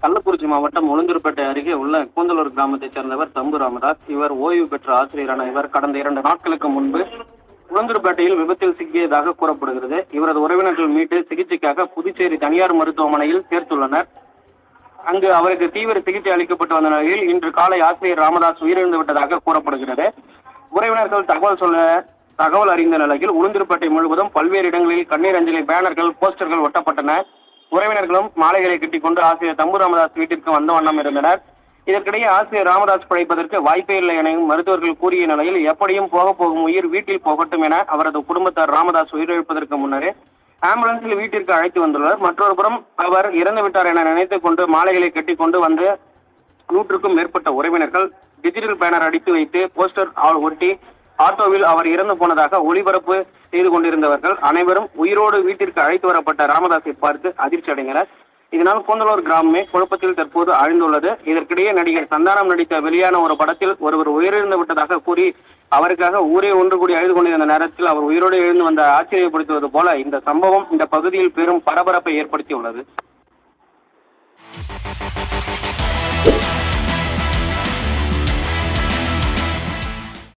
கள்ளக்குறிச்சி மாவட்டம் உளுந்தூர்பேட்டை அருகே உள்ள கூந்தலூர் கிராமத்தைச் சேர்ந்தவர் தம்பு ராமதாஸ். இவர் ஓய்வு பெற்ற ஆசிரியரான இவர் கடந்த 2 நாட்களுக்கு முன்பு உளுந்தூர்பேட்டையில் விபத்தில் சிக்கியதாக கூறப்படுகிறது. இவரது உறவினர்கள் மீட்டு சிகிச்சைக்காக புதுச்சேரி தனியார் மருத்துவமனையில் சேர்த்துள்ளனர். அங்கு அவருக்கு தீவிர சிகிச்சை அளிக்கப்பட்டு வந்த நிலையில் இன்று காலை ஆசிரியர் ராமதாஸ் உயிரிழந்து விட்டதாக கூறப்படுகிறது. உறவினர்கள் தகவல் அறிந்த நிலையில் உளுந்தூர்பேட்டை முழுவதும் பல்வேறு இடங்களில் கண்ணீர் அஞ்சலி பேனர்கள், போஸ்டர்கள் ஒட்டப்பட்டன. உறவினர்களும் மாலைகளை கட்டிக்கொண்டு ஆசிரியர் தம்பு ராமதாஸ் வீட்டிற்கு வந்த வண்ணம் இருந்தனர். இதற்கிடையே ஆசிரியர் ராமதாஸ் பிழைப்பதற்கு வாய்ப்பே இல்லை என மருத்துவர்கள் கூறிய நிலையில் எப்படியும் போகும் உயிர் வீட்டில் போகட்டும் என அவரது குடும்பத்தார் ராமதாஸ் உயிரிழப்பதற்கு முன்னரே ஆம்புலன்ஸில் வீட்டிற்கு அழைத்து வந்துள்ளனர். மற்றொரு புறம் அவர் இறந்துவிட்டார் என நினைத்துக் கொண்டு மாலைகளை கட்டிக்கொண்டு வந்து 100க்கும் மேற்பட்ட உறவினர்கள் டிஜிட்டல் பேனர் அடித்து வைத்து போஸ்டர் ஒட்டி ஆட்டோவில் அவர் இறந்து போனதாக ஒளிபரப்பு செய்து கொண்டிருந்தவர்கள் அனைவரும் உயிரோடு வீட்டிற்கு அழைத்து வரப்பட்ட ராமதாஸை பார்த்து அதிர்ச்சி அடைந்தனர். இதனால் கூந்தலூர் கிராமமே குழப்பத்தில் தற்போது ஆழ்ந்துள்ளது. இதற்கிடையே நடிகர் சந்தானம் நடித்த வெளியான ஒரு படத்தில் ஒருவர் உயிரிழந்து விட்டதாக கூறி அவருக்காக ஊரே ஒன்று கூடி அழுது கொண்டிருந்த நேரத்தில் அவர் உயிரோடு எழுந்து வந்த ஆச்சரியப்படுத்துவது போல இந்த சம்பவம் இந்த பகுதியில் பெரும் பரபரப்பை ஏற்படுத்தியுள்ளது.